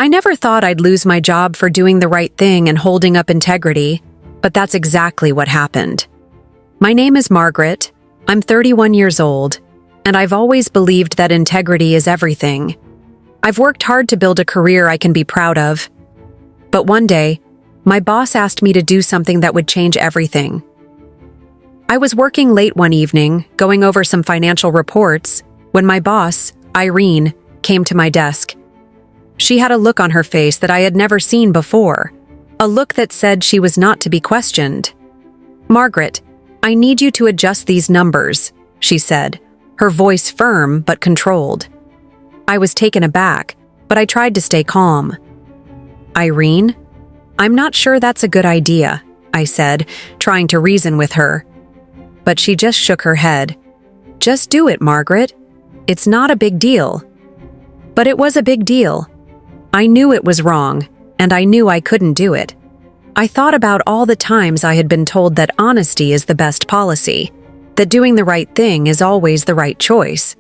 I never thought I'd lose my job for doing the right thing and holding up integrity, but that's exactly what happened. My name is Margaret. I'm 31 years old, and I've always believed that integrity is everything. I've worked hard to build a career I can be proud of. But one day, my boss asked me to do something that would change everything. I was working late one evening, going over some financial reports, when my boss, Irene, came to my desk. She had a look on her face that I had never seen before, a look that said she was not to be questioned. "Margaret, I need you to adjust these numbers," she said, her voice firm but controlled. I was taken aback, but I tried to stay calm. "Irene, I'm not sure that's a good idea," I said, trying to reason with her. But she just shook her head. "Just do it, Margaret. It's not a big deal." But it was a big deal. I knew it was wrong, and I knew I couldn't do it. I thought about all the times I had been told that honesty is the best policy, that doing the right thing is always the right choice.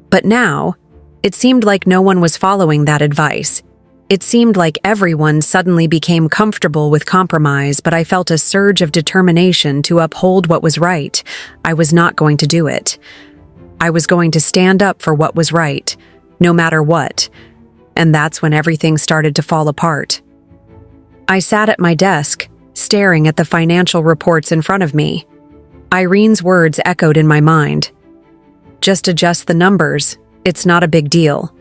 But now, it seemed like no one was following that advice. It seemed like everyone suddenly became comfortable with compromise, but I felt a surge of determination to uphold what was right. I was not going to do it. I was going to stand up for what was right, no matter what. And that's when everything started to fall apart. I sat at my desk, staring at the financial reports in front of me. Irene's words echoed in my mind. "Just adjust the numbers. It's not a big deal."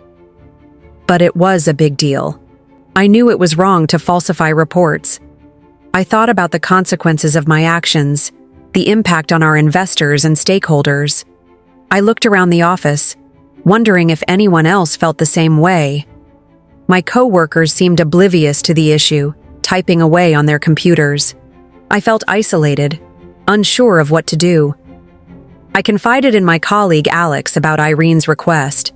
But it was a big deal. I knew it was wrong to falsify reports. I thought about the consequences of my actions, the impact on our investors and stakeholders. I looked around the office, wondering if anyone else felt the same way. My coworkers seemed oblivious to the issue, typing away on their computers. I felt isolated, unsure of what to do. I confided in my colleague Alex about Irene's request.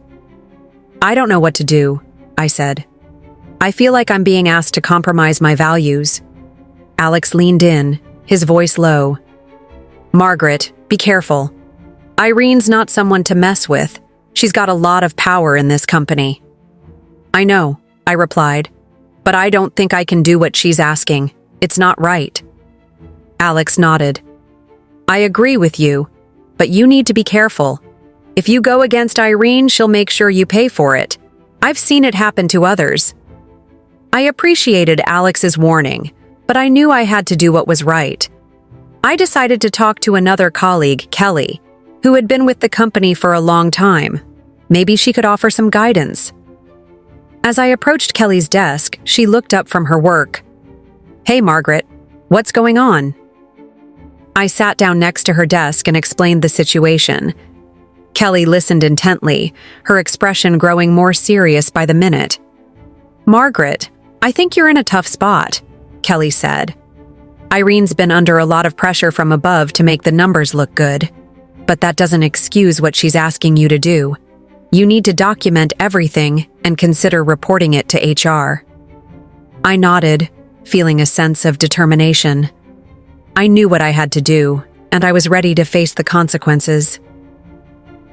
"I don't know what to do," I said. "I feel like I'm being asked to compromise my values." Alex leaned in, his voice low. "Margaret, be careful. Irene's not someone to mess with. She's got a lot of power in this company." "I know," I replied, "but I don't think I can do what she's asking. It's not right." Alex nodded. "I agree with you, but you need to be careful. If you go against Irene, she'll make sure you pay for it. I've seen it happen to others." I appreciated Alex's warning, but I knew I had to do what was right. I decided to talk to another colleague, Kelly, who had been with the company for a long time. Maybe she could offer some guidance. As I approached Kelly's desk, she looked up from her work. "Hey, Margaret, what's going on?" I sat down next to her desk and explained the situation. Kelly listened intently, her expression growing more serious by the minute. "Margaret, I think you're in a tough spot," Kelly said. "Irene's been under a lot of pressure from above to make the numbers look good. But that doesn't excuse what she's asking you to do. You need to document everything and consider reporting it to HR." I nodded, feeling a sense of determination. I knew what I had to do, and I was ready to face the consequences.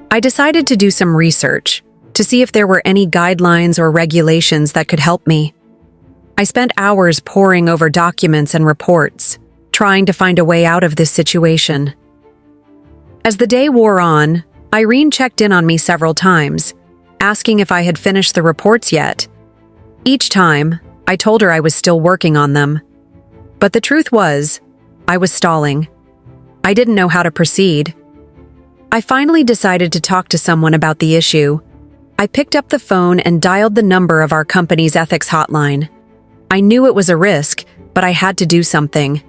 I decided to do some research to see if there were any guidelines or regulations that could help me. I spent hours poring over documents and reports, trying to find a way out of this situation. As the day wore on, Irene checked in on me several times, asking if I had finished the reports yet. Each time, I told her I was still working on them. But the truth was, I was stalling. I didn't know how to proceed. I finally decided to talk to someone about the issue. I picked up the phone and dialed the number of our company's ethics hotline. I knew it was a risk, but I had to do something.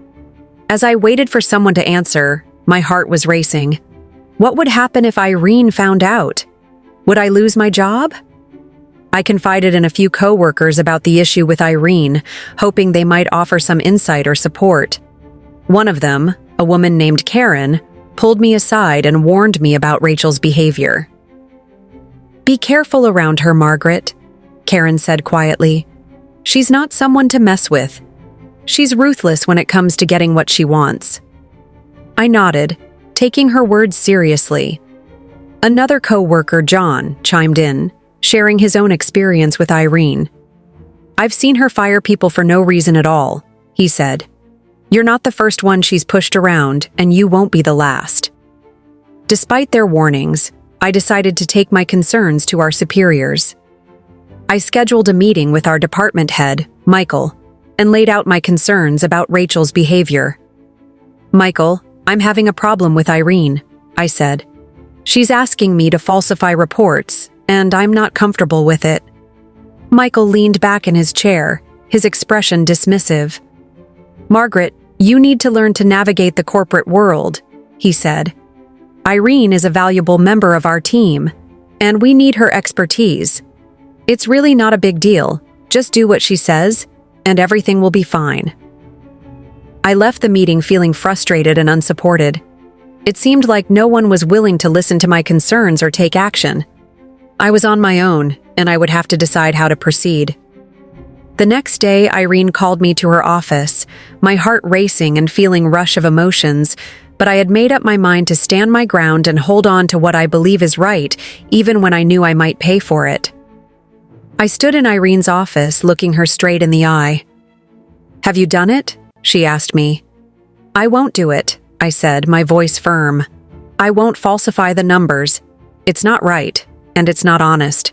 As I waited for someone to answer, my heart was racing. What would happen if Irene found out? Would I lose my job? I confided in a few coworkers about the issue with Irene, hoping they might offer some insight or support. One of them, a woman named Karen, pulled me aside and warned me about Rachel's behavior. "Be careful around her, Margaret," Karen said quietly. "She's not someone to mess with. She's ruthless when it comes to getting what she wants." I nodded, taking her words seriously. Another coworker, John, chimed in, sharing his own experience with Irene. I've seen her fire people for no reason at all, he said. You're not the first one she's pushed around, and you won't be the last. Despite their warnings, I decided to take my concerns to our superiors. I scheduled a meeting with our department head, Michael, and laid out my concerns about Rachel's behavior. Michael, I'm having a problem with Irene, I said. She's asking me to falsify reports, and I'm not comfortable with it. Michael leaned back in his chair, his expression dismissive. Margaret, you need to learn to navigate the corporate world, he said. Irene is a valuable member of our team, and we need her expertise. It's really not a big deal. Just do what she says, and everything will be fine. I left the meeting feeling frustrated and unsupported. It seemed like no one was willing to listen to my concerns or take action. I was on my own, and I would have to decide how to proceed. The next day, Irene called me to her office, my heart racing and feeling rush of emotions, but I had made up my mind to stand my ground and hold on to what I believe is right, even when I knew I might pay for it. I stood in Irene's office, looking her straight in the eye. Have you done it? She asked me. I won't do it, I said, my voice firm. I won't falsify the numbers. It's not right, and it's not honest.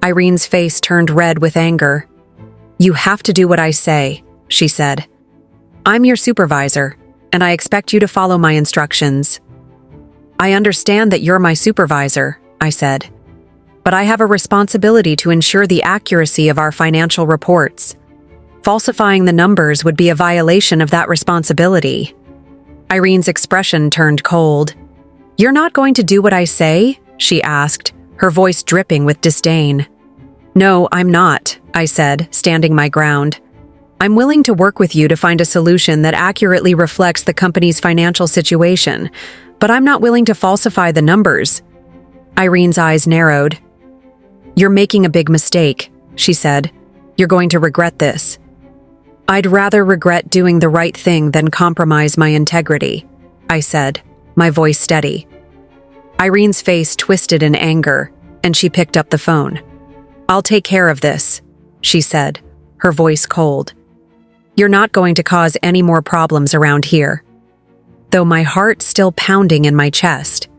Irene's face turned red with anger. You have to do what I say, she said. I'm your supervisor, and I expect you to follow my instructions. I understand that you're my supervisor, I said. But I have a responsibility to ensure the accuracy of our financial reports. Falsifying the numbers would be a violation of that responsibility. Irene's expression turned cold. You're not going to do what I say? She asked, her voice dripping with disdain. No, I'm not, I said, standing my ground. I'm willing to work with you to find a solution that accurately reflects the company's financial situation, but I'm not willing to falsify the numbers. Irene's eyes narrowed. You're making a big mistake, she said. You're going to regret this. I'd rather regret doing the right thing than compromise my integrity, I said, my voice steady. Irene's face twisted in anger, and she picked up the phone. I'll take care of this, she said, her voice cold. You're not going to cause any more problems around here. Though my heart still pounding in my chest.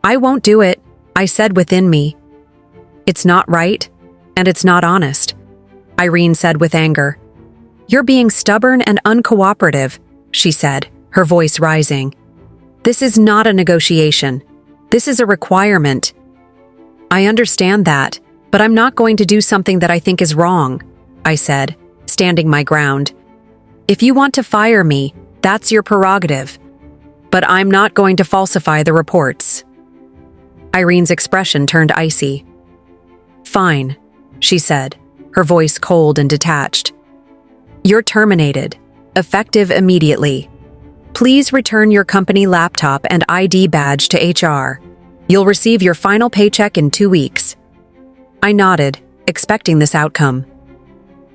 I won't do it, I said within me. It's not right, and it's not honest, Irene said with anger. You're being stubborn and uncooperative, she said, her voice rising. This is not a negotiation. This is a requirement. I understand that, but I'm not going to do something that I think is wrong, I said, standing my ground. If you want to fire me, that's your prerogative. But I'm not going to falsify the reports. Irene's expression turned icy. Fine, she said, her voice cold and detached. You're terminated, effective immediately. Please return your company laptop and ID badge to HR. You'll receive your final paycheck in 2 weeks. I nodded, expecting this outcome.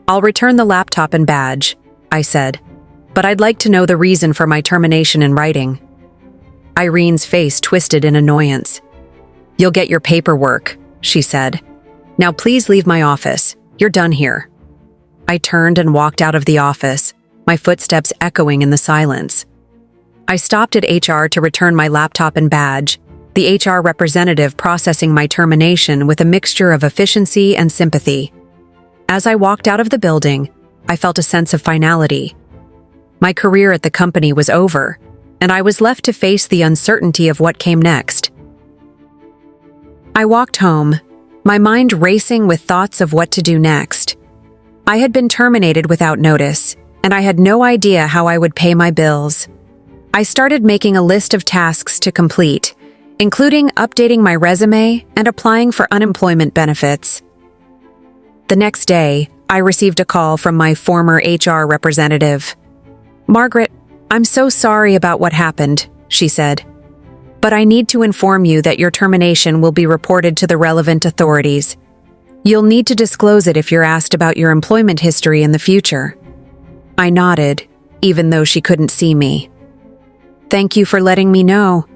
I'll return the laptop and badge, I said, but I'd like to know the reason for my termination in writing. Irene's face twisted in annoyance. You'll get your paperwork, she said. Now please leave my office. You're done here. I turned and walked out of the office, my footsteps echoing in the silence. I stopped at HR to return my laptop and badge, the HR representative processing my termination with a mixture of efficiency and sympathy. As I walked out of the building, I felt a sense of finality. My career at the company was over, and I was left to face the uncertainty of what came next. I walked home, my mind racing with thoughts of what to do next. I had been terminated without notice, and I had no idea how I would pay my bills. I started making a list of tasks to complete, including updating my resume and applying for unemployment benefits. The next day, I received a call from my former HR representative. Margaret, I'm so sorry about what happened, she said. But I need to inform you that your termination will be reported to the relevant authorities. You'll need to disclose it if you're asked about your employment history in the future. I nodded, even though she couldn't see me. Thank you for letting me know,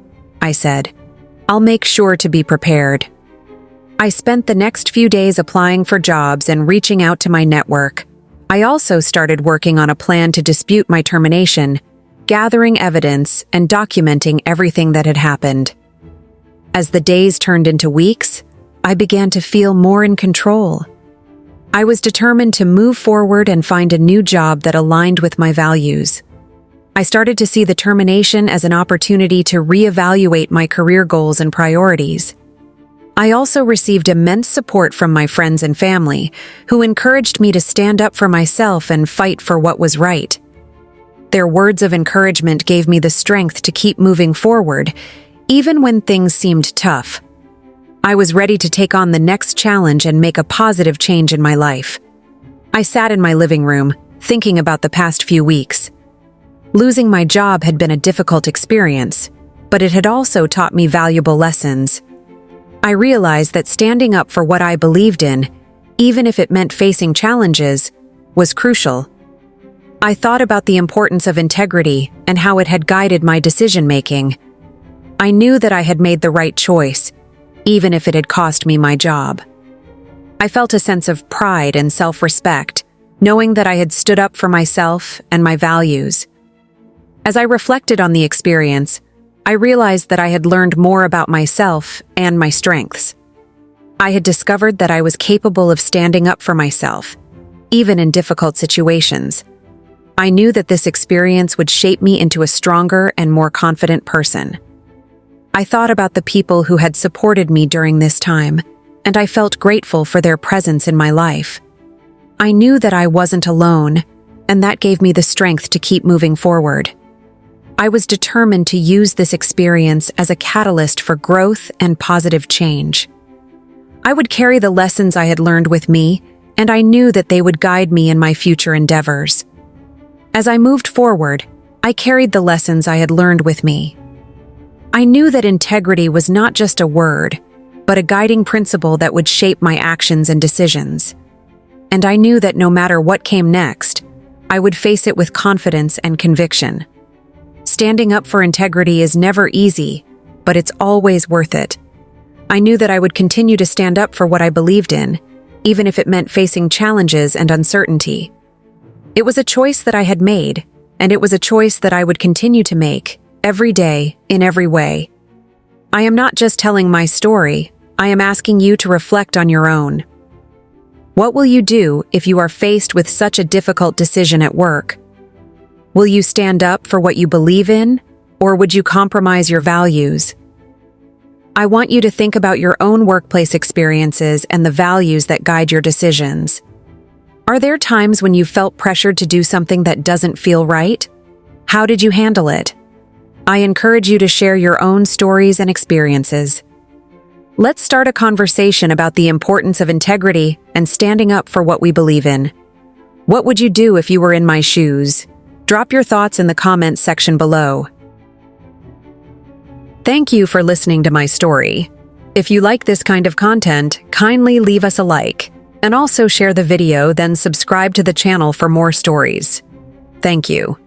I said. I'll make sure to be prepared. I spent the next few days applying for jobs and reaching out to my network. I also started working on a plan to dispute my termination, gathering evidence and documenting everything that had happened. As the days turned into weeks, I began to feel more in control. I was determined to move forward and find a new job that aligned with my values. I started to see the termination as an opportunity to reevaluate my career goals and priorities. I also received immense support from my friends and family, who encouraged me to stand up for myself and fight for what was right. Their words of encouragement gave me the strength to keep moving forward, even when things seemed tough. I was ready to take on the next challenge and make a positive change in my life. I sat in my living room, thinking about the past few weeks. Losing my job had been a difficult experience, but it had also taught me valuable lessons. I realized that standing up for what I believed in, even if it meant facing challenges, was crucial. I thought about the importance of integrity and how it had guided my decision-making. I knew that I had made the right choice, even if it had cost me my job. I felt a sense of pride and self-respect, knowing that I had stood up for myself and my values. As I reflected on the experience, I realized that I had learned more about myself and my strengths. I had discovered that I was capable of standing up for myself, even in difficult situations. I knew that this experience would shape me into a stronger and more confident person. I thought about the people who had supported me during this time, and I felt grateful for their presence in my life. I knew that I wasn't alone, and that gave me the strength to keep moving forward. I was determined to use this experience as a catalyst for growth and positive change. I would carry the lessons I had learned with me, and I knew that they would guide me in my future endeavors. As I moved forward, I carried the lessons I had learned with me. I knew that integrity was not just a word, but a guiding principle that would shape my actions and decisions. And I knew that no matter what came next, I would face it with confidence and conviction. Standing up for integrity is never easy, but it's always worth it. I knew that I would continue to stand up for what I believed in, even if it meant facing challenges and uncertainty. It was a choice that I had made, and it was a choice that I would continue to make, every day, in every way. I am not just telling my story, I am asking you to reflect on your own. What will you do if you are faced with such a difficult decision at work? Will you stand up for what you believe in, or would you compromise your values? I want you to think about your own workplace experiences and the values that guide your decisions. Are there times when you felt pressured to do something that doesn't feel right? How did you handle it? I encourage you to share your own stories and experiences. Let's start a conversation about the importance of integrity and standing up for what we believe in. What would you do if you were in my shoes? Drop your thoughts in the comments section below. Thank you for listening to my story. If you like this kind of content, kindly leave us a like. And also share the video, then subscribe to the channel for more stories. Thank you.